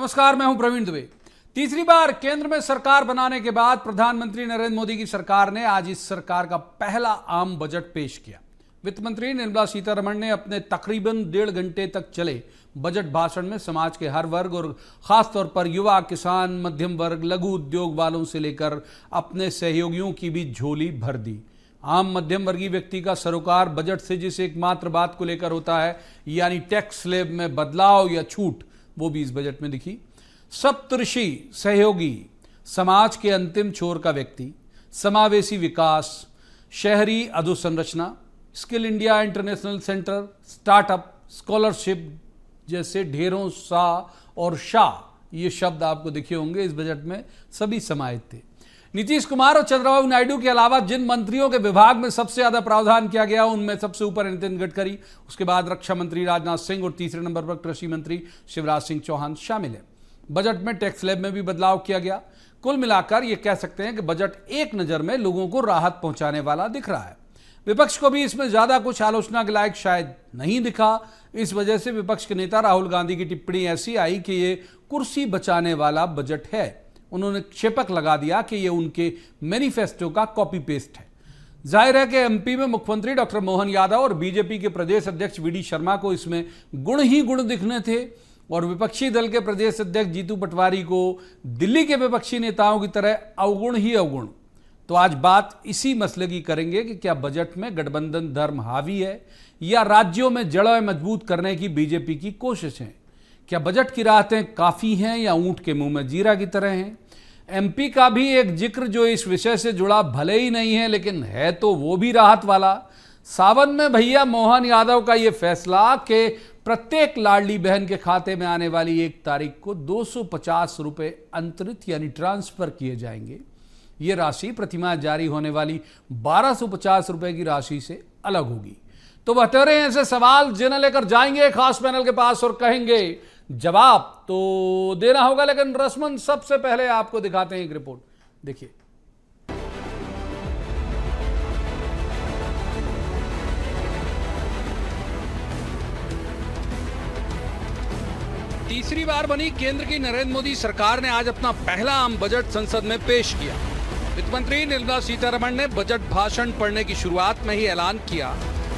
नमस्कार, मैं हूं प्रवीण दुबे। तीसरी बार केंद्र में सरकार बनाने के बाद प्रधानमंत्री नरेंद्र मोदी की सरकार ने आज इस सरकार का पहला आम बजट पेश किया। वित्त मंत्री निर्मला सीतारमण ने अपने तकरीबन 1.5 घंटे तक चले बजट भाषण में समाज के हर वर्ग और खासतौर पर युवा, किसान, मध्यम वर्ग, लघु उद्योग वालों से लेकर अपने सहयोगियों की भी झोली भर दी। आम मध्यम वर्गीय व्यक्ति का सरोकार बजट से जिस एकमात्र बात को लेकर होता है, यानी टैक्स स्लैब में बदलाव या छूट, वो भी इस बजट में दिखी। सप्तऋषि सहयोगी, समाज के अंतिम छोर का व्यक्ति, समावेशी विकास, शहरी अधोसंरचना, skill India international centre, startup, scholarship जैसे ढेरों सा और शाह ये शब्द आपको दिखे होंगे इस बजट में सभी समाहित थे। नीतीश कुमार और चंद्रबाबू नायडू के अलावा जिन मंत्रियों के विभाग में सबसे ज्यादा प्रावधान किया गया उनमें सबसे ऊपर नितिन गडकरी, उसके बाद रक्षा मंत्री राजनाथ सिंह और तीसरे नंबर पर कृषि मंत्री शिवराज सिंह चौहान शामिल है। बजट में टैक्स स्लैब में भी बदलाव किया गया। कुल मिलाकर यह कह सकते हैं कि बजट एक नजर में लोगों को राहत पहुंचाने वाला दिख रहा है। विपक्ष को भी इसमें ज्यादा कुछ आलोचना के लायक शायद नहीं दिखा। इस वजह से विपक्ष के नेता राहुल गांधी की टिप्पणी ऐसी आई कि ये कुर्सी बचाने वाला बजट है। उन्होंने क्षेपक लगा दिया कि ये उनके मैनिफेस्टो का कॉपी पेस्ट है। जाहिर है कि एमपी में मुख्यमंत्री डॉक्टर मोहन यादव और बीजेपी के प्रदेश अध्यक्ष वीडी शर्मा को इसमें गुण ही गुण दिखने थे और विपक्षी दल के प्रदेश अध्यक्ष जीतू पटवारी को दिल्ली के विपक्षी नेताओं की तरह अवगुण ही अवगुण। तो आज बात इसी मसले की करेंगे कि क्या बजट में गठबंधन धर्म हावी है या राज्यों में जड़ें मजबूत करने की बीजेपी की कोशिश है। क्या बजट की राहतें काफी हैं या ऊंट के मुंह में जीरा की तरह हैं। एमपी का भी एक जिक्र जो इस विषय से जुड़ा भले ही नहीं है लेकिन है तो वो भी राहत वाला। सावन में भैया मोहन यादव का ये फैसला कि प्रत्येक लाडली बहन के खाते में आने वाली 1 तारीख को 250 रुपए अंतरित यानी ट्रांसफर किए जाएंगे। ये राशि प्रतिमाह जारी होने वाली 1250 रुपए की राशि से अलग होगी। तो बतेरे ऐसे सवाल जिन्हें लेकर जाएंगे खास पैनल के पास और कहेंगे जवाब तो देना होगा, लेकिन रस्मन सबसे पहले आपको दिखाते हैं एक रिपोर्ट। देखिए, तीसरी बार बनी केंद्र की नरेंद्र मोदी सरकार ने आज अपना पहला आम बजट संसद में पेश किया। वित्त मंत्री निर्मला सीतारमण ने बजट भाषण पढ़ने की शुरुआत में ही ऐलान किया,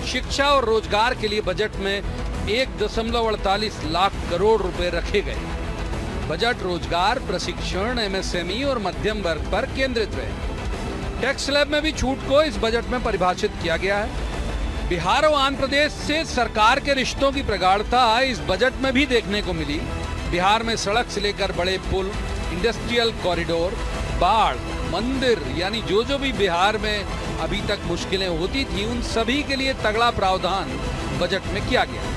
शिक्षा और रोजगार के लिए बजट में 1.48 लाख करोड़ रुपए रखे गए। बजट रोजगार, प्रशिक्षण, एमएसएमई और मध्यम वर्ग पर केंद्रित रहे। टैक्स स्लैब में भी छूट को इस बजट में परिभाषित किया गया है। बिहार और आंध्र प्रदेश से सरकार के रिश्तों की प्रगाढ़ता इस बजट में भी देखने को मिली। बिहार में सड़क से लेकर बड़े पुल, इंडस्ट्रियल कॉरिडोर, बाढ़, मंदिर, यानी जो भी बिहार में अभी तक मुश्किलें होती थी उन सभी के लिए तगड़ा प्रावधान बजट में किया गया।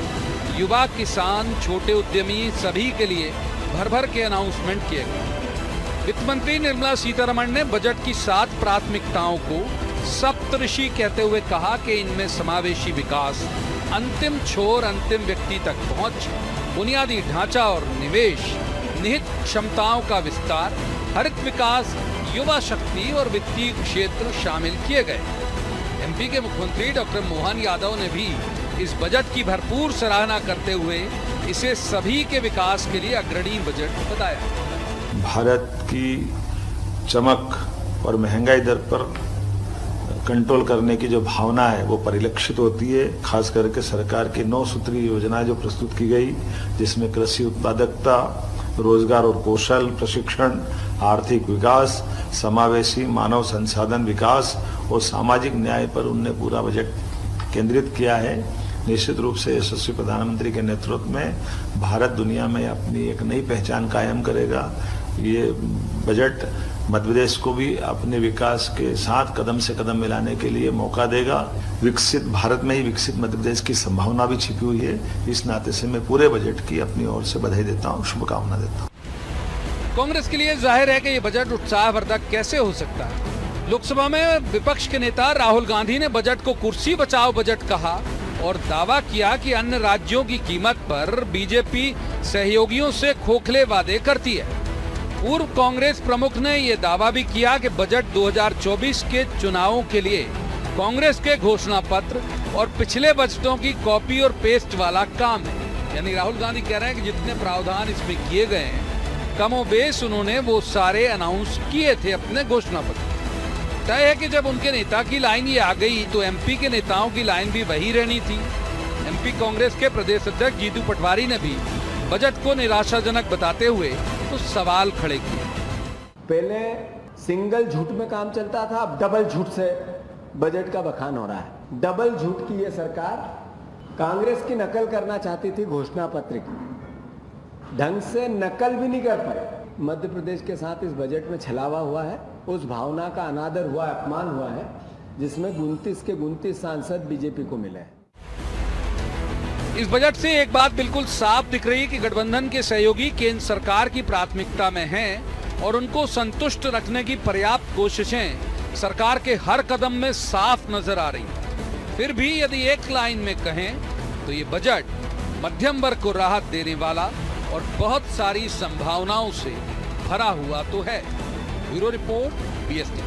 युवा, किसान, छोटे उद्यमी सभी के लिए भर भर के अनाउंसमेंट किए गए। वित्त मंत्री निर्मला सीतारमण ने बजट की 7 प्राथमिकताओं को सप्तऋषि कहते हुए कहा कि इनमें समावेशी विकास, अंतिम छोर अंतिम व्यक्ति तक पहुंच, बुनियादी ढांचा और निवेश, निहित क्षमताओं का विस्तार, हरित विकास, युवा शक्ति और वित्तीय क्षेत्र शामिल किए गए। एमपी के मुख्यमंत्री डॉक्टर मोहन यादव ने भी इस बजट की भरपूर सराहना करते हुए इसे सभी के विकास के लिए अग्रणी बजट बताया। भारत की चमक और महंगाई दर पर कंट्रोल करने की जो भावना है वो परिलक्षित होती है। खास करके सरकार की 9 सूत्री योजना जो प्रस्तुत की गई, जिसमें कृषि उत्पादकता, रोजगार और कौशल प्रशिक्षण, आर्थिक विकास, समावेशी मानव संसाधन विकास और सामाजिक न्याय पर उनने पूरा बजट केंद्रित किया है। निश्चित रूप से यशस्वी प्रधानमंत्री के नेतृत्व में भारत दुनिया में अपनी एक नई पहचान कायम करेगा। ये बजट मध्य प्रदेश को भी अपने विकास के साथ कदम से कदम मिलाने के लिए मौका देगा। विकसित भारत में ही विकसित मध्य प्रदेश की संभावना भी छिपी हुई है। इस नाते से मैं पूरे बजट की अपनी ओर से बधाई देता हूँ, शुभकामना देता हूँ। कांग्रेस के लिए जाहिर है कि यह बजट उत्साहवर्धक कैसे हो सकता है। लोकसभा में विपक्ष के नेता राहुल गांधी ने बजट को कुर्सी बचाओ बजट कहा और दावा किया कि अन्य राज्यों की कीमत पर बीजेपी सहयोगियों से खोखले वादे करती है। पूर्व कांग्रेस प्रमुख ने यह दावा भी किया कि बजट 2024 के चुनावों के लिए कांग्रेस के घोषणा पत्र और पिछले बजटों की कॉपी और पेस्ट वाला काम है। यानी राहुल गांधी कह रहे हैं कि जितने प्रावधान इसमें किए गए हैं कमोबेश उन्होंने वो सारे अनाउंस किए थे अपने घोषणा पत्र। तय है कि जब उनके नेता की लाइन ये आ गई तो एमपी के नेताओं की लाइन भी वही रहनी थी। एमपी कांग्रेस के प्रदेश अध्यक्ष जीतू पटवारी ने भी बजट को निराशाजनक बताते हुए तो सवाल खड़े किए। पहले सिंगल झूठ में काम चलता था, अब डबल झूठ से बजट का बखान हो रहा है। डबल झूठ की ये सरकार कांग्रेस की नकल करना चाहती थी घोषणा पत्र की, ढंग से नकल भी नहीं कर पाए। मध्य प्रदेश के साथ इस बजट में छलावा हुआ है, उस भावना का अनादर हुआ, अपमान हुआ है जिसमें 29 के 29 सांसद बीजेपी को मिले हैं। इस बजट से एक बात बिल्कुल साफ दिख रही है कि गठबंधन के सहयोगी केंद्र सरकार की प्राथमिकता में हैं और उनको संतुष्ट रखने की पर्याप्त कोशिशें सरकार के हर कदम में साफ नजर आ रही हैं। फिर भी यदि एक लाइन में कहें तो ये बजट मध्यम वर्ग को राहत देने वाला और बहुत सारी संभावनाओं से भरा हुआ तो है। Bureau report, BST।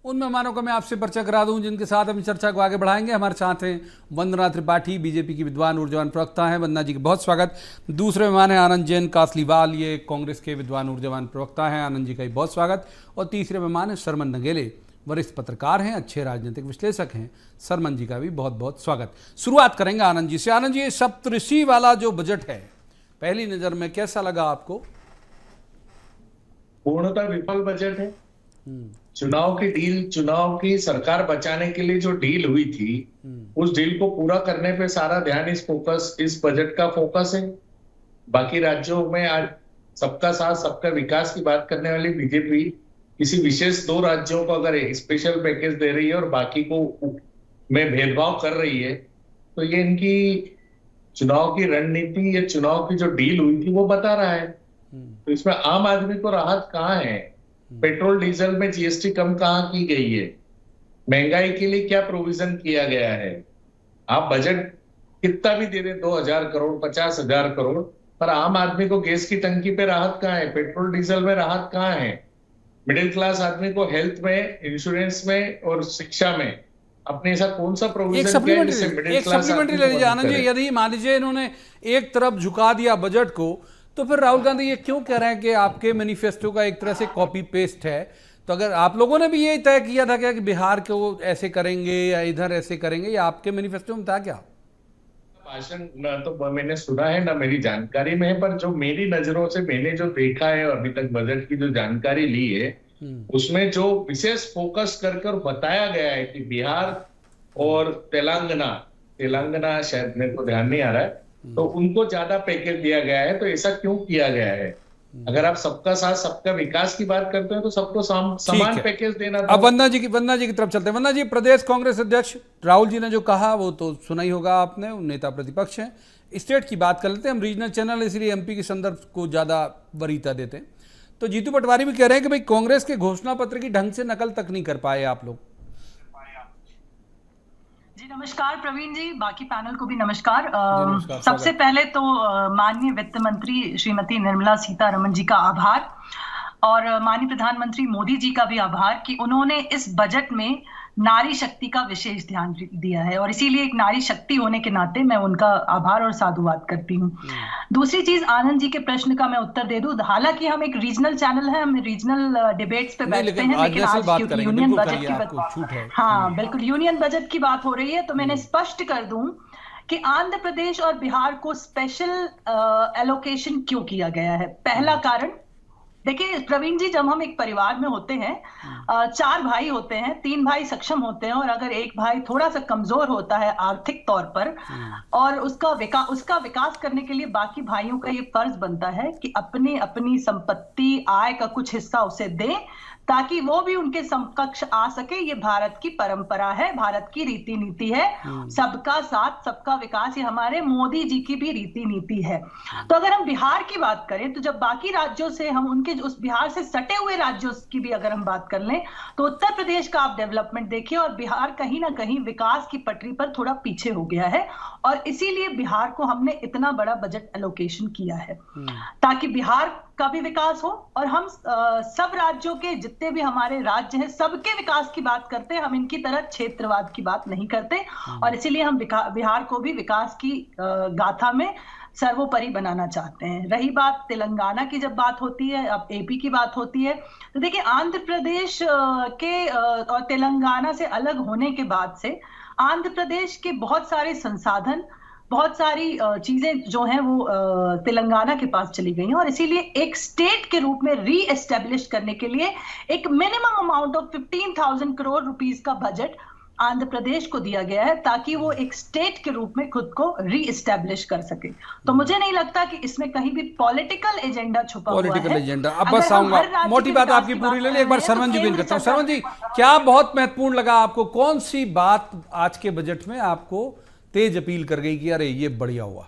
उन मेहमानों का मैं आपसे परिचय करा दूं जिनके साथ हम चर्चा को आगे बढ़ाएंगे। हमारे साथ हैं वंदना त्रिपाठी, बीजेपी की विद्वान ऊर्जावान प्रवक्ता हैं। वंदना जी का बहुत स्वागत। दूसरे मेहमान हैं आनंद जैन कासलीवाल, ये कांग्रेस के विद्वान ऊर्जावान प्रवक्ता हैं। आनंद जी का भी बहुत स्वागत। और तीसरे मेहमान हैं सरमन नगेले, वरिष्ठ पत्रकार हैं, अच्छे राजनीतिक विश्लेषक हैं। सरमन जी का भी बहुत बहुत स्वागत। शुरुआत करेंगे आनंद जी से। आनंद जी, ये सप्तऋषि वाला जो बजट है, पहली नजर में कैसा लगा आपको? पूर्णतः विफल बजट है। चुनाव की डील, चुनाव की सरकार बचाने के लिए जो डील हुई थी, उस डील को पूरा करने पे सारा ध्यान इस बजट का फोकस है। बाकी राज्यों में आज सबका साथ सबका विकास की बात करने वाली बीजेपी किसी विशेष 2 राज्यों को अगर स्पेशल पैकेज दे रही है और बाकी को में भेदभाव कर रही है, तो ये इनकी चुनाव की रणनीति या चुनाव की जो डील हुई थी वो बता रहा है। तो इसमें आम आदमी को राहत कहाँ है? पेट्रोल डीजल में जीएसटी कम कहाँ की गई है? महंगाई के लिए क्या प्रोविजन किया गया है? आप बजट कितना भी दे दे, 2000 करोड़ 50,000 करोड़, पर आम आदमी को गैस की टंकी पे राहत कहाँ है? पेट्रोल डीजल में राहत कहाँ है? मिडिल क्लास आदमी को हेल्थ में, इंश्योरेंस में और शिक्षा में अपने ऐसा कौन सा प्रोविजन किया है जिससे मिडिल क्लास आदमी ले लीजिए आनंद जी। यदि मान लीजिए इन्होंने एक तरफ झुका दिया बजट को, तो फिर राहुल गांधी ये क्यों कह रहे हैं कि आपके मैनिफेस्टो का एक तरह से कॉपी पेस्ट है? तो अगर आप लोगों ने भी ये तय किया था क्या कि बिहार को ऐसे करेंगे या इधर ऐसे करेंगे, या आपके मैनिफेस्टो में था क्या? भाषण न तो मैंने सुना है ना मेरी जानकारी में है, पर जो मेरी नजरों से मैंने जो देखा है अभी तक बजट की जो जानकारी ली है, उसमें जो विशेष फोकस कर बताया गया है कि बिहार और तेलंगाना शायद मेरे को ध्यान नहीं आ रहा है, तो उनको ज्यादा पैकेज दिया गया है। तो ऐसा क्यों किया गया है? अगर आप सबका साथ सबका विकास की बात करते हैं तो सबको समान पैकेज देना। अब वंदना जी की तरफ चलते हैं। वंदना जी, प्रदेश कांग्रेस अध्यक्ष राहुल जी ने जो कहा वो तो सुना ही होगा आपने, नेता प्रतिपक्ष हैं। स्टेट की बात कर लेते हैं, हम रीजनल चैनल इसलिए एमपी के संदर्भ को ज्यादा वरीयता देते हैं। तो जीतू पटवारी भी कह रहे हैं कि भाई कांग्रेस के घोषणा पत्र की ढंग से नकल तक नहीं कर पाए आप लोग। जी नमस्कार प्रवीण जी, बाकी पैनल को भी नमस्कार। सबसे पहले तो माननीय वित्त मंत्री श्रीमती निर्मला सीतारमण जी का आभार और माननीय प्रधानमंत्री मोदी जी का भी आभार कि उन्होंने इस बजट में नारी शक्ति का विशेष ध्यान दिया है, और इसीलिए एक नारी शक्ति होने के नाते मैं उनका आभार और साधुवाद करती हूँ। दूसरी चीज, आनंद जी के प्रश्न का मैं उत्तर दे दूं। हालांकि हम एक रीजनल चैनल है, हम रीजनल डिबेट्स पे बैठते हैं, लेकिन आज क्योंकि यूनियन बजट की बिल्कुल यूनियन बजट की बात हो रही है, तो मैंने स्पष्ट कर दूं कि आंध्र प्रदेश और बिहार को स्पेशल एलोकेशन क्यों किया गया है। पहला कारण, देखिए प्रवीण जी, जब हम एक परिवार में होते हैं, 4 भाई होते हैं, 3 भाई सक्षम होते हैं और अगर एक भाई थोड़ा सा कमजोर होता है आर्थिक तौर पर, और उसका विकास करने के लिए बाकी भाइयों का ये फर्ज बनता है कि अपनी संपत्ति, आय का कुछ हिस्सा उसे दें ताकि वो भी उनके समकक्ष आ सके। ये भारत की परंपरा है, भारत की रीति नीति है, सबका साथ सबका विकास, ये हमारे मोदी जी की भी रीति नीति है। तो अगर हम बिहार की बात करें, तो जब बाकी राज्यों से हम उनके उस बिहार से सटे हुए राज्यों की भी अगर हम बात कर लें, तो उत्तर प्रदेश का आप डेवलपमेंट देखिए और बिहार कहीं ना कहीं विकास की पटरी पर थोड़ा पीछे हो गया है, और इसीलिए बिहार को हमने इतना बड़ा बजट एलोकेशन किया है ताकि बिहार का भी विकास हो। और हम सब राज्यों के जितने भी हमारे राज्य हैं सबके विकास की बात करते हैं, हम इनकी तरह क्षेत्रवाद की बात नहीं करते, और इसीलिए हम बिहार को भी विकास की गाथा में सर्वोपरि बनाना चाहते हैं। रही बात तेलंगाना की, जब बात होती है, अब एपी की बात होती है, तो देखिए आंध्र प्रदेश के और तेलंगाना से अलग होने के बाद से आंध्र प्रदेश के बहुत सारे संसाधन, बहुत सारी चीजें जो हैं वो तेलंगाना के पास चली गई हैं, और इसीलिए एक स्टेट के रूप में री एस्टेब्लिश करने के लिए एक minimum amount of 15,000 crore rupees का बजट आंध्र प्रदेश को दिया गया है, ताकि वो एक स्टेट के रूप में खुद को री एस्टेब्लिश कर सके। तो मुझे नहीं लगता कि इसमें कहीं भी पॉलिटिकल एजेंडा छुपा हुआ है। पॉलिटिकल एजेंडा, अब बस आऊंगा, मोटी बात आपकी पूरी ले ली। एक बार सरवन जी को करता हूं। सरवन जी, क्या बहुत महत्वपूर्ण लगा आपको? कौन सी बात आज के बजट में आपको तेज अपील कर गई कि अरे ये बढ़िया हुआ?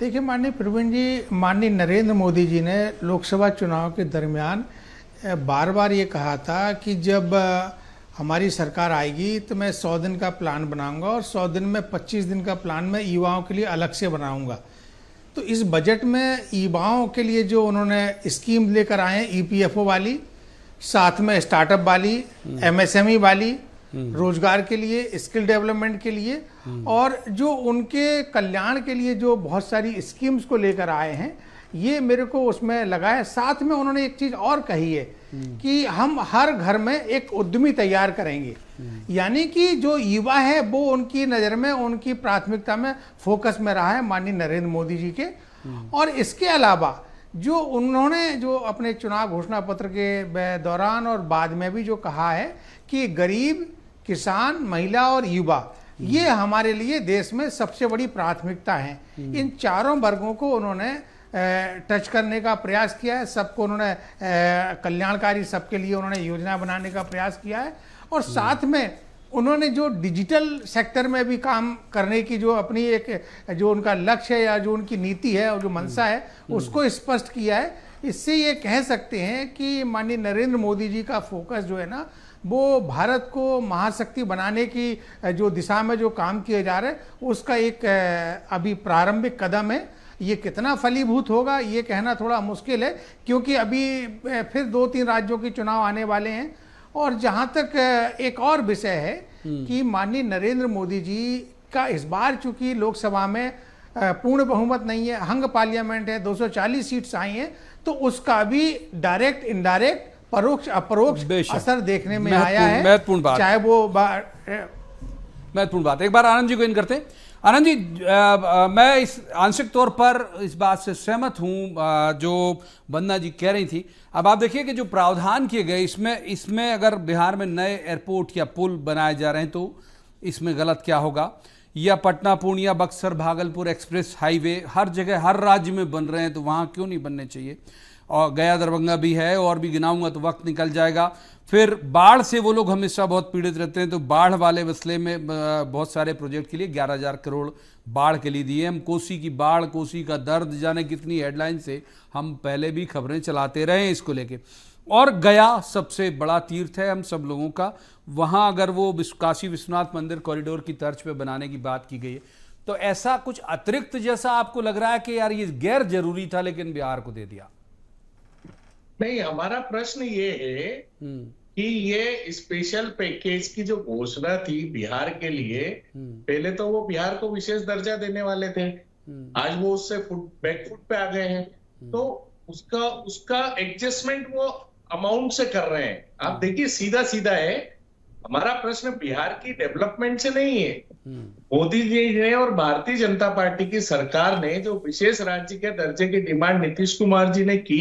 देखिए माननीय प्रवीण जी, माननीय नरेंद्र मोदी जी ने लोकसभा चुनाव के दरमियान बार बार ये कहा था कि जब हमारी सरकार आएगी तो मैं 100 दिन का प्लान बनाऊंगा, और 100 दिन में 25 दिन का प्लान मैं युवाओं के लिए अलग से बनाऊंगा। तो इस बजट में युवाओं के लिए जो उन्होंने स्कीम लेकर आए हैं, ईपीएफओ वाली, साथ में स्टार्टअप वाली, एमएसएमई वाली, रोजगार के लिए, स्किल डेवलपमेंट के लिए, और जो उनके कल्याण के लिए जो बहुत सारी स्कीम्स को लेकर आए हैं, ये मेरे को उसमें लगा है। साथ में उन्होंने एक चीज और कही है कि हम हर घर में एक उद्यमी तैयार करेंगे, यानी कि जो युवा है वो उनकी नज़र में, उनकी प्राथमिकता में, फोकस में रहा है माननीय नरेंद्र मोदी जी के। और इसके अलावा जो उन्होंने जो अपने चुनाव घोषणा पत्र के दौरान और बाद में भी जो कहा है कि गरीब, किसान, महिला और युवा, ये हमारे लिए देश में सबसे बड़ी प्राथमिकता है। इन चारों वर्गों को उन्होंने टच करने का प्रयास किया है। सबको उन्होंने कल्याणकारी, सबके लिए उन्होंने योजना बनाने का प्रयास किया है। और साथ में उन्होंने जो डिजिटल सेक्टर में भी काम करने की जो अपनी एक जो उनका लक्ष्य है या जो उनकी नीति है और जो मंशा है, उसको स्पष्ट किया है। इससे ये कह सकते हैं कि माननीय नरेंद्र मोदी जी का फोकस जो है ना, वो भारत को महाशक्ति बनाने की जो दिशा में जो काम किए जा रहे हैं, उसका एक अभी प्रारंभिक कदम है। ये कितना फलीभूत होगा ये कहना थोड़ा मुश्किल है, क्योंकि अभी फिर 2-3 राज्यों के चुनाव आने वाले हैं। और जहां तक एक और विषय है कि माननीय नरेंद्र मोदी जी का इस बार चूंकि लोकसभा में पूर्ण बहुमत नहीं है, हंग पार्लियामेंट है, 240 सीट्स आई हैं, तो उसका भी डायरेक्ट, इनडायरेक्ट, परोक्ष अपरोक्ष असर देखने में आया है। महत्वपूर्ण बात, चाहे वो महत्वपूर्ण बात। एक बार आनंद जी को इन करते हैं। आनंद जी, मैं इस आंशिक तौर पर इस बात से सहमत हूं जो वंदना जी कह रही थी। अब आप देखिए कि जो प्रावधान किए गए इसमें अगर बिहार में नए एयरपोर्ट या पुल बनाए जा रहे हैं तो इसमें गलत क्या होगा, या पटना पूर्णिया बक्सर भागलपुर एक्सप्रेस हाईवे हर जगह हर राज्य में बन रहे हैं तो वहाँ क्यों नहीं बनने चाहिए। और गया दरभंगा भी है, और भी गिनाऊंगा तो वक्त निकल जाएगा। फिर बाढ़ से वो लोग हमेशा बहुत पीड़ित रहते हैं, तो बाढ़ वाले मसले में बहुत सारे प्रोजेक्ट के लिए 11,000 करोड़ बाढ़ के लिए दिए। हम कोसी की बाढ़, कोसी का दर्द, जाने कितनी हेडलाइन से हम पहले भी खबरें चलाते रहे हैं इसको लेके। और गया सबसे बड़ा तीर्थ है हम सब लोगों का, वहाँ अगर वो काशी विश्वनाथ मंदिर कॉरिडोर की तर्ज पे बनाने की बात की गई है, तो ऐसा कुछ अतिरिक्त जैसा आपको लग रहा है कि यार ये गैर जरूरी था लेकिन बिहार को दे दिया? नहीं, हमारा प्रश्न ये है कि ये स्पेशल पैकेज की जो घोषणा थी बिहार के लिए, पहले तो वो बिहार को विशेष दर्जा देने वाले थे, आज वो उससे बैकफुट पे आ गए हैं, तो उसका एडजस्टमेंट वो अमाउंट से कर रहे हैं। आप देखिए, सीधा सीधा है, हमारा प्रश्न बिहार की डेवलपमेंट से नहीं है। मोदी जी ने और भारतीय जनता पार्टी की सरकार ने जो विशेष राज्य के दर्जे की डिमांड नीतीश कुमार जी ने की,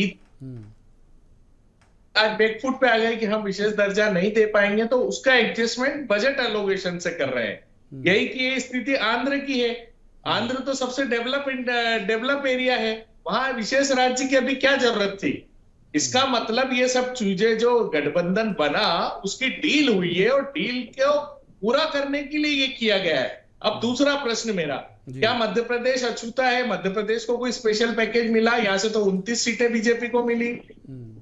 आज बैकफुट पे आ गए कि हम विशेष दर्जा नहीं दे पाएंगे, तो उसका एडजस्टमेंट बजट एलोकेशन से कर रहे हैं। यही की स्थिति आंध्र की है। आंध्र तो सबसे डेवलप एरिया है, वहां विशेष राज्य की अभी क्या जरूरत थी। इसका मतलब ये सब चीजें जो गठबंधन बना उसकी डील हुई है, और डील को पूरा करने के लिए ये किया गया है। अब दूसरा प्रश्न मेरा, क्या मध्य प्रदेश अछूता है? मध्य प्रदेश को कोई स्पेशल पैकेज मिला? यहाँ से तो 29 सीटें बीजेपी को मिली,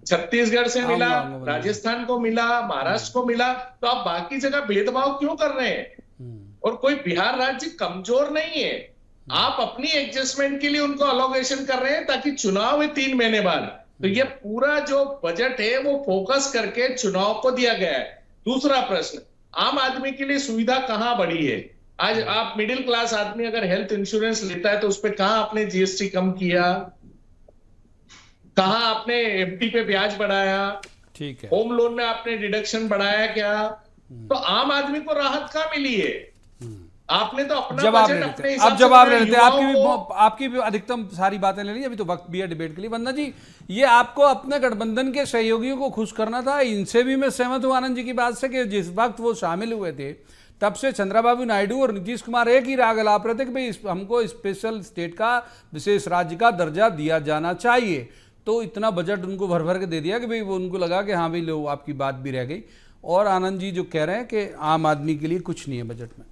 छत्तीसगढ़ से मिला, राजस्थान को मिला, महाराष्ट्र को मिला, तो आप बाकी जगह भेदभाव क्यों कर रहे हैं? और कोई बिहार राज्य कमजोर नहीं है, आप अपनी एडजस्टमेंट के लिए उनको अलोकेशन कर रहे हैं ताकि चुनाव है 3 महीने बाद। तो ये पूरा जो बजट है वो फोकस करके चुनाव को दिया गया है। दूसरा प्रश्न, आम आदमी के लिए सुविधा कहां बढ़ी है? आज आप मिडिल क्लास आदमी अगर हेल्थ इंश्योरेंस लेता है तो उस पर कहां आपने जीएसटी कम किया, कहां आपने एफडी पे ब्याज बढ़ाया, ठीक है, होम लोन में आपने डिडक्शन बढ़ाया क्या? तो आम आदमी को राहत कहां मिली है? आपने तो अपना जवाब ले बजट लेते अपने हैं। हिसाब अब से जवाब ले बनाया, लेते हैं। युवाओं को- आपकी भी अधिकतम सारी बातें ले ली, अभी तो वक्त भी है डिबेट के लिए। वंदना जी, ये आपको अपने गठबंधन के सहयोगियों को खुश करना था। इनसे भी मैं सहमत हूं आनंद जी की बात से कि जिस वक्त वो शामिल हुए थे तब से चंद्रबाबू नायडू और नीतीश कुमार एक ही राग अलाप रहे थे कि भाई हमको स्पेशल स्टेट का, विशेष राज्य का दर्जा दिया जाना चाहिए। तो इतना बजट उनको भर भर के दे दिया कि भाई वो उनको लगा कि हाँ भाई लो, आपकी बात भी रह गई। और आनंद जी जो कह रहे हैं कि आम आदमी के लिए कुछ नहीं है बजट में।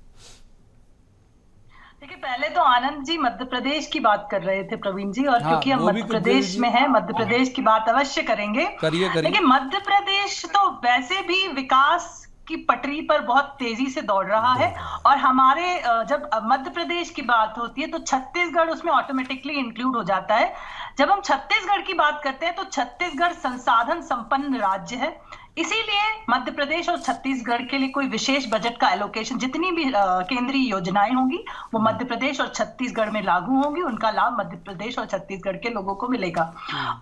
देखिए, पहले तो आनंद जी मध्य प्रदेश की बात कर रहे थे प्रवीण जी, और हाँ, क्योंकि हम वो भी मध्य कुछ प्रदेश बोलिए। में हैं, मध्य प्रदेश की बात अवश्य करेंगे। करिए। देखिए, मध्य प्रदेश तो वैसे भी विकास की पटरी पर बहुत तेजी से दौड़ रहा है, और हमारे जब मध्य प्रदेश की बात होती है तो छत्तीसगढ़ उसमें ऑटोमेटिकली इंक्लूड हो जाता है। जब हम छत्तीसगढ़ की बात करते हैं तो छत्तीसगढ़ संसाधन संपन्न राज्य है, इसीलिए मध्य प्रदेश और छत्तीसगढ़ के लिए कोई विशेष बजट का एलोकेशन, जितनी भी केंद्रीय योजनाएं होंगी वो मध्य प्रदेश और छत्तीसगढ़ में लागू होंगी, उनका लाभ मध्य प्रदेश और छत्तीसगढ़ के लोगों को मिलेगा।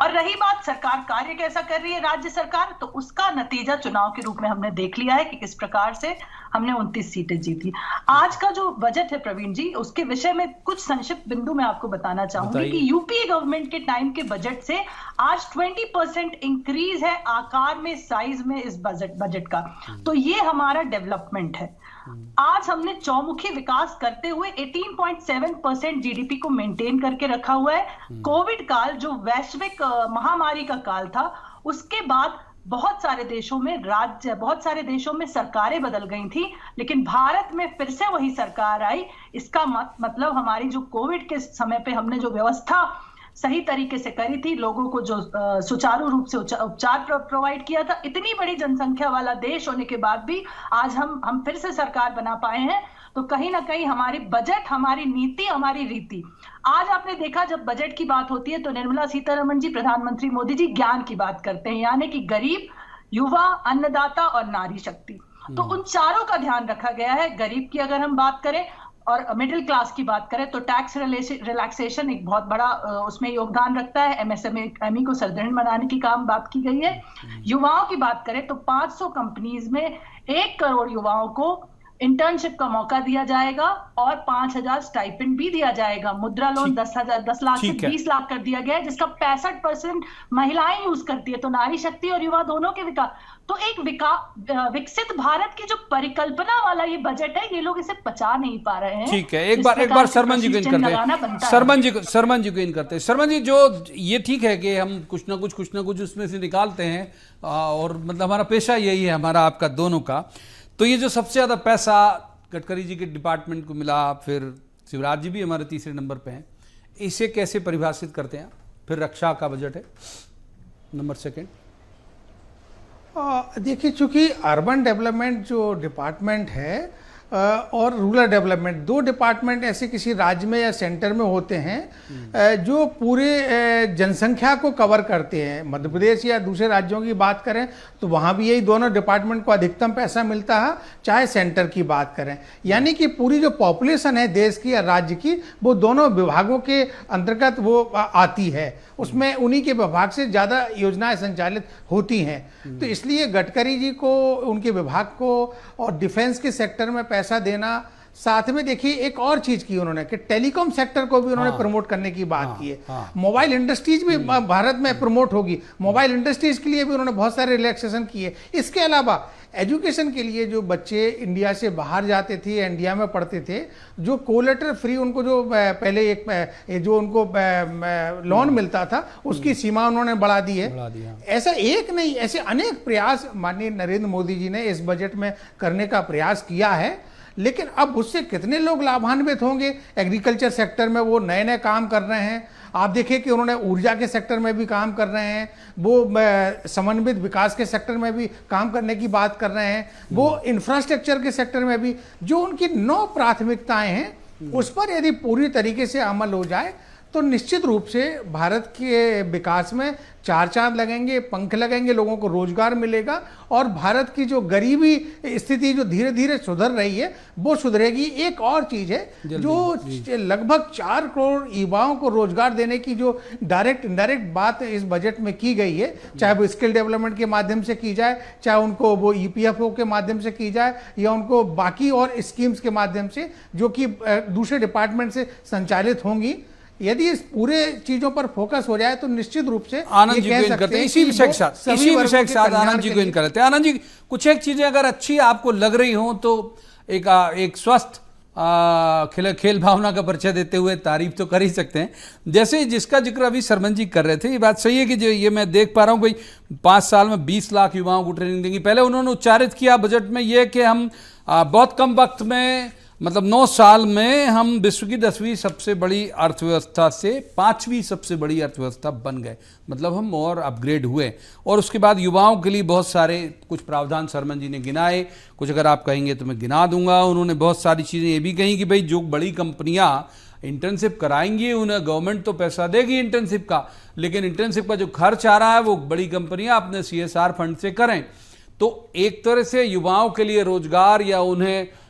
और रही बात सरकार कार्य कैसा कर रही है राज्य सरकार, तो उसका नतीजा चुनाव के रूप में हमने देख लिया है कि किस प्रकार से हमने 29 सीटें जीती। आज का जो बजट है प्रवीण जी, उसके विषय में कुछ संक्षिप्त बिंदु मैं आपको बताना चाहूंगी कि यूपीए गवर्नमेंट के टाइम के बजट से आज 20% इंक्रीज है आकार में, साइज में इस बजट का। तो ये हमारा डेवलपमेंट है। आज हमने चौमुखी विकास करते हुए 18.7% जीडीपी को मेंटेन करके रखा हुआ है। कोविड काल जो वैश्विक महामारी का काल था, उसके बाद बहुत सारे देशों में सरकारें बदल गई थी, लेकिन भारत में फिर से वही सरकार आई। इसका मतलब हमारी जो कोविड के समय पे हमने जो व्यवस्था सही तरीके से करी थी, लोगों को जो सुचारू रूप से उपचार प्रोवाइड किया था, इतनी बड़ी जनसंख्या वाला देश होने के बाद भी आज हम फिर से सरकार बना पाए हैं। तो कहीं ना कहीं हमारी बजट, हमारी नीति, हमारी रीति, आज आपने देखा जब बजट की बात होती है तो निर्मला सीतारमण जी, प्रधानमंत्री मोदी जी ज्ञान की बात करते हैं, यानी कि गरीब, युवा, अन्नदाता और नारी शक्ति। तो उन चारों का ध्यान रखा गया है। गरीब की अगर हम बात करें और मिडिल क्लास की बात करें तो टैक्स रिलैक्सेशन एक बहुत बड़ा उसमें योगदान रखता है। एमएसएमई को सुदृढ़ बनाने की बात की गई है। युवाओं की बात करें तो 500 कंपनीज में 1 करोड़ युवाओं को इंटर्नशिप का मौका दिया जाएगा और 5,000 स्टाइपेंड भी दिया जाएगा। मुद्रा लोन 10 लाख से 20 लाख कर दिया गया है, जिसका 65% महिलाएं यूज करती है। तो नारी शक्ति और युवा दोनों के विकास, तो एक विकसित भारत की जो परिकल्पना वाला ये बजट है, ये लोग इसे पचा नहीं पा रहे हैं। ठीक है, एक बार शर्मन जी को इन करते हैं। शर्मन जी को इन करते हैं। शर्मन जी, जो ये ठीक है कि हम कुछ ना कुछ उसमें से निकालते हैं, और मतलब हमारा पेशा यही है, हमारा आपका दोनों का। तो ये जो सबसे ज्यादा पैसा गडकरी जी के डिपार्टमेंट को मिला, फिर शिवराज जी भी हमारे तीसरे नंबर पे हैं, इसे कैसे परिभाषित करते हैं? फिर रक्षा का बजट है नंबर 2। देखिए, चूंकि अर्बन डेवलपमेंट जो डिपार्टमेंट है और रूरल डेवलपमेंट, 2 डिपार्टमेंट ऐसे किसी राज्य में या सेंटर में होते हैं जो पूरे जनसंख्या को कवर करते हैं। मध्य प्रदेश या दूसरे राज्यों की बात करें तो वहाँ भी यही दोनों डिपार्टमेंट को अधिकतम पैसा मिलता है, चाहे सेंटर की बात करें। यानी कि पूरी जो पॉपुलेशन है देश की या राज्य की, वो दोनों विभागों के अंतर्गत वो आती है, उसमें उन्हीं के विभाग से ज़्यादा योजनाएं संचालित होती हैं। तो इसलिए गडकरी जी को, उनके विभाग को और डिफेंस के सेक्टर में पैसा देना, साथ में देखिए एक और चीज की उन्होंने कि टेलीकॉम सेक्टर को भी उन्होंने प्रमोट करने की बात की है। मोबाइल इंडस्ट्रीज भी भारत में प्रमोट होगी, मोबाइल इंडस्ट्रीज के लिए भी उन्होंने बहुत सारे रिलैक्सेशन किए। इसके अलावा एजुकेशन के लिए जो बच्चे इंडिया से बाहर जाते थे, इंडिया में पढ़ते थे, जो कोलेटरल फ्री उनको जो पहले एक जो उनको लोन मिलता था, उसकी सीमा उन्होंने बढ़ा दी है। ऐसा एक नहीं, ऐसे अनेक प्रयास माननीय नरेंद्र मोदी जी ने इस बजट में करने का प्रयास किया है। लेकिन अब उससे कितने लोग लाभान्वित होंगे? एग्रीकल्चर सेक्टर में वो नए नए काम कर रहे हैं। आप देखिए कि उन्होंने ऊर्जा के सेक्टर में भी काम कर रहे हैं, वो समन्वित विकास के सेक्टर में भी काम करने की बात कर रहे हैं, वो इंफ्रास्ट्रक्चर के सेक्टर में भी। जो उनकी 9 प्राथमिकताएं हैं उस पर यदि पूरी तरीके से अमल हो जाए तो निश्चित रूप से भारत के विकास में चार चांद लगेंगे, पंख लगेंगे, लोगों को रोजगार मिलेगा और भारत की जो गरीबी स्थिति जो धीरे धीरे सुधर रही है वो सुधरेगी। एक और चीज है, जो लगभग 4 करोड़ युवाओं को रोजगार देने की जो डायरेक्ट इनडायरेक्ट बात इस बजट में की गई है, चाहे वो स्किल डेवलपमेंट के माध्यम से की जाए, चाहे उनको वो ईपीएफओ के माध्यम से की जाए, या उनको बाकी और स्कीम्स के माध्यम से जो कि दूसरे डिपार्टमेंट से संचालित होंगी, यदि इस पूरे चीजों पर फोकस हो जाए तो निश्चित रूप से आनंद जी को इन करते हैं इसी विषय के साथ आनंद जी को इन करते हैं। आनंद जी, कुछ एक चीजें अगर अच्छी आपको लग रही हो तो एक स्वस्थ खेल भावना का परिचय देते हुए तारीफ तो कर ही सकते हैं। जैसे जिसका जिक्र अभी सरमन जी कर रहे थे, ये बात सही है कि जो ये मैं देख पा रहा हूँ भाई 5 साल में 20 लाख युवाओं को ट्रेनिंग देंगी। पहले उन्होंने उच्चारित किया बजट में ये कि हम बहुत कम वक्त में, मतलब 9 साल में हम विश्व की 10वीं सबसे बड़ी अर्थव्यवस्था से 5वीं सबसे बड़ी अर्थव्यवस्था बन गए, मतलब हम और अपग्रेड हुए। और उसके बाद युवाओं के लिए बहुत सारे कुछ प्रावधान सरमन जी ने गिनाए, कुछ अगर आप कहेंगे तो मैं गिना दूंगा। उन्होंने बहुत सारी चीज़ें ये भी कही कि भाई जो बड़ी कंपनियां इंटर्नशिप कराएंगी उन्हें गवर्नमेंट तो पैसा देगी इंटर्नशिप का, लेकिन इंटर्नशिप का जो खर्च आ रहा है वो बड़ी कंपनियां अपने CSR फंड से करें। तो एक तरह से युवाओं के लिए रोजगार या उन्हें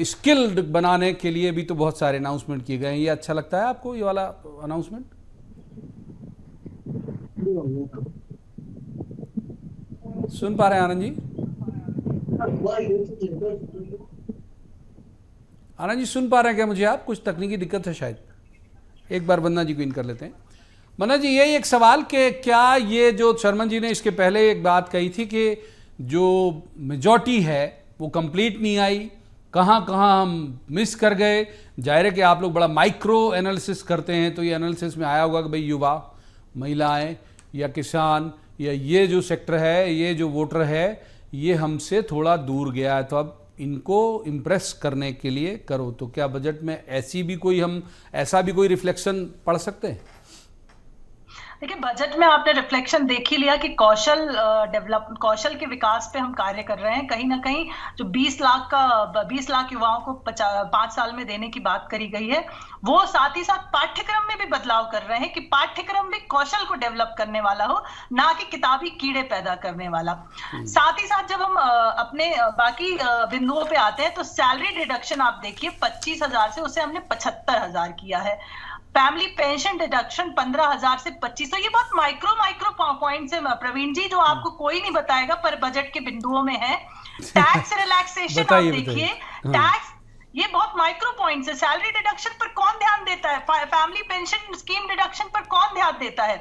स्किल्ड बनाने के लिए भी तो बहुत सारे अनाउंसमेंट किए गए हैं। ये अच्छा लगता है आपको ये वाला अनाउंसमेंट? सुन पा रहे हैं आनंद जी? आनंद जी सुन पा रहे हैं क्या मुझे आप? कुछ तकनीकी दिक्कत है शायद, एक बार वंदना जी को इन कर लेते हैं। वंदना जी, यही एक सवाल कि क्या ये जो शर्मन जी ने इसके पहले एक बात कही थी कि जो मेजॉरिटी है वो कंप्लीट नहीं आई, कहाँ कहाँ हम मिस कर गए। जाहिर है कि आप लोग बड़ा माइक्रो एनालिसिस करते हैं, तो ये एनालिसिस में आया होगा कि भाई युवा, महिलाएं या किसान या ये जो सेक्टर है, ये जो वोटर है, ये हमसे थोड़ा दूर गया है, तो अब इनको इम्प्रेस करने के लिए करो। तो क्या बजट में ऐसा भी कोई रिफ्लेक्शन पढ़ सकते हैं? देखिए, बजट में आपने रिफ्लेक्शन देख ही लिया कि कौशल के विकास पे हम कार्य कर रहे हैं। कहीं ना कहीं जो 20 लाख युवाओं को 5 साल में देने की बात करी गई है, वो साथ ही साथ पाठ्यक्रम में भी बदलाव कर रहे हैं कि पाठ्यक्रम भी कौशल को डेवलप करने वाला हो, ना कि किताबी कीड़े पैदा करने वाला। साथ ही साथ जब हम अपने बाकी बिंदुओं पे आते हैं तो सैलरी डिडक्शन आप देखिए 25,000 से उसे हमने 75,000 किया है। फैमिली पेंशन डिडक्शन 15,000 से 25। तो ये बहुत माइक्रो पॉइंट्स है प्रवीण जी, जो आपको कोई नहीं बताएगा पर बजट के बिंदुओं में है। टैक्स रिलैक्सेशन आप देखिए, टैक्स ये बहुत माइक्रो पॉइंट्स है। सैलरी डिडक्शन पर कौन ध्यान देता है? फैमिली पेंशन स्कीम डिडक्शन पर कौन ध्यान देता है?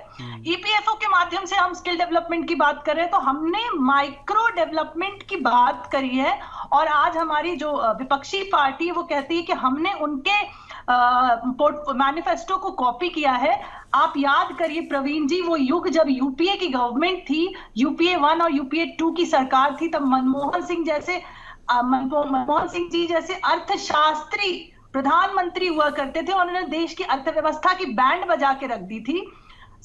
ईपीएफओ के माध्यम से हम स्किल डेवलपमेंट की बात कर रहे हैं, तो हमने माइक्रो डेवलपमेंट की बात करी है। और आज हमारी जो विपक्षी पार्टी है वो कहती है कि हमने उनके मैनिफेस्टो को कॉपी किया है। आप याद करिए प्रवीण जी, वो युग जब यूपीए की गवर्नमेंट थी, यूपीए 1 और यूपीए 2 की सरकार थी, तब मनमोहन सिंह जी जैसे अर्थशास्त्री प्रधानमंत्री हुआ करते थे और उन्होंने देश की अर्थव्यवस्था की बैंड बजा के रख दी थी।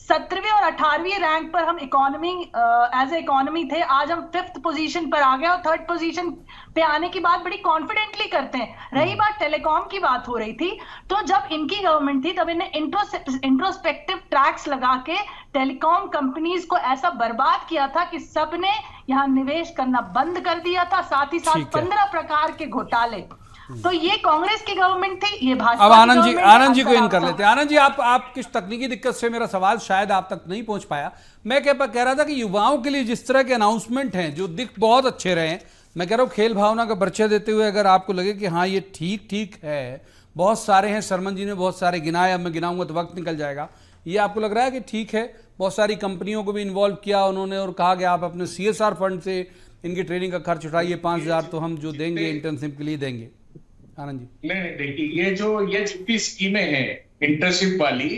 17वें और 18वें रैंक पर हम एज ए इकोनॉमी थे, आज हम 5th पोजीशन पर आ गए और 3rd पोजीशन पे आने की बात बड़ी कॉन्फिडेंटली करते हैं। रही बात टेलीकॉम की बात हो रही थी, तो जब इनकी गवर्नमेंट थी तब इन्हें इंट्रोस्पेक्टिव टैक्स लगा के टेलीकॉम कंपनीज को ऐसा बर्बाद किया था कि सबने यहाँ निवेश करना बंद कर दिया था। साथ ही साथ 15 प्रकार के घोटाले। तो ये कांग्रेस की गवर्नमेंट थी, ये भाजपा। अब आनंद जी को इन कर लेते हैं। आनंद जी, आप किस तकनीकी दिक्कत से मेरा सवाल शायद आप तक नहीं पहुंच पाया। मैं कह रहा था कि युवाओं के लिए जिस तरह के अनाउंसमेंट हैं जो बहुत अच्छे रहे हैं, मैं कह रहा हूं खेल भावना का परिचय देते हुए अगर आपको लगे कि हाँ ये ठीक है, बहुत सारे हैं, सरमन जी ने बहुत सारे गिनाए, अब मैं गिनाऊंगा तो वक्त निकल जाएगा, ये आपको लग रहा है कि ठीक है, बहुत सारी कंपनियों को भी इन्वॉल्व किया उन्होंने और कहा कि आप अपने CSR फंड से इनकी ट्रेनिंग का खर्च उठाइए, 5,000 तो हम जो देंगे इंटर्नशिप के लिए देंगे। आनंद जी, नहीं देखिए, ये जितनी स्कीमें हैं इंटर्नशिप वाली,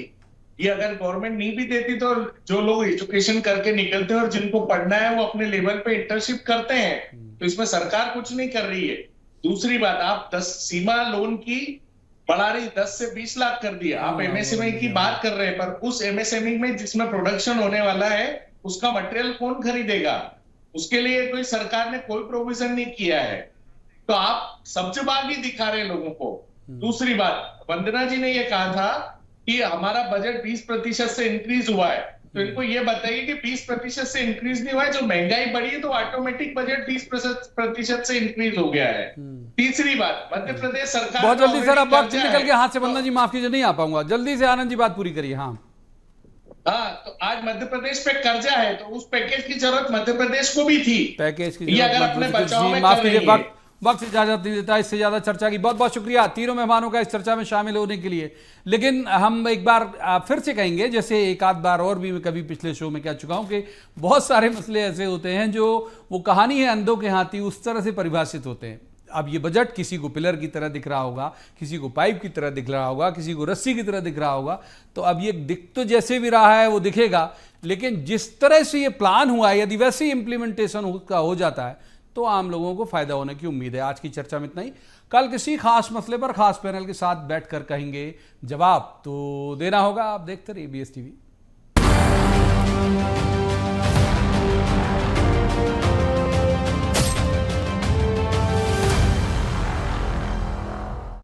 ये अगर गवर्नमेंट नहीं भी देती तो जो लोग एजुकेशन करके निकलते हैं और जिनको पढ़ना है वो अपने लेवल पे इंटर्नशिप करते हैं, तो इसमें सरकार कुछ नहीं कर रही है। दूसरी बात, आप 10 सीमा लोन की बढ़ा रही, 10 से 20 लाख कर दिया। आप MSME की बात कर रहे हैं, पर उस MSME में जिसमें प्रोडक्शन होने वाला है उसका मटेरियल कौन खरीदेगा? उसके लिए कोई सरकार ने कोई प्रोविजन नहीं किया है, तो आप सब्जबागी दिखा रहे हैं लोगों को। दूसरी बात, वंदना जी ने ये कहा था कि हमारा बजट 20% से इंक्रीज हुआ है, तो इनको ये बताइए कि 20% से इंक्रीज नहीं हुआ है, जो महंगाई बढ़ी है तो ऑटोमेटिक बजट 20% से इंक्रीज हो गया है। तीसरी बात, मध्य प्रदेश सरकार बहुत जल्दी सर, अब वक्त कर्जा निकल है। के हाथ से, बंदना जी माफ कीजिए, नहीं आ पाऊंगा, जल्दी से आनंद जी बात पूरी करिए। हाँ तो आज मध्य प्रदेश पे कर्जा है, तो उस पैकेज की जरूरत मध्य प्रदेश को भी थी। पैकेज की ये जरूरत अगर मत अपने पूछिए। बचाव जी में माफ कर कीजिए, रही है। वक्त इजाजत नहीं देता इससे ज्यादा चर्चा की। बहुत बहुत शुक्रिया तीनों मेहमानों का इस चर्चा में शामिल होने के लिए। लेकिन हम एक बार फिर से कहेंगे, जैसे एक आध बार और भी मैं कभी पिछले शो में कह चुका हूं, कि बहुत सारे मसले ऐसे होते हैं जो वो कहानी है अंधों के हाथी, उस तरह से परिभाषित होते हैं। अब ये बजट किसी को पिलर की तरह दिख रहा होगा, किसी को पाइप की तरह दिख रहा होगा, किसी को रस्सी की तरह दिख रहा होगा, तो अब ये दिख तो जैसे भी रहा है वो दिखेगा, लेकिन जिस तरह से ये प्लान हुआ है यदि वैसे ही इंप्लीमेंटेशन उसका हो जाता है तो आम लोगों को फायदा होने की उम्मीद है। आज की चर्चा में इतना ही। कल किसी खास मसले पर खास पैनल के साथ बैठकर कहेंगे जवाब तो देना होगा। आप देखते रहिए ABS TV।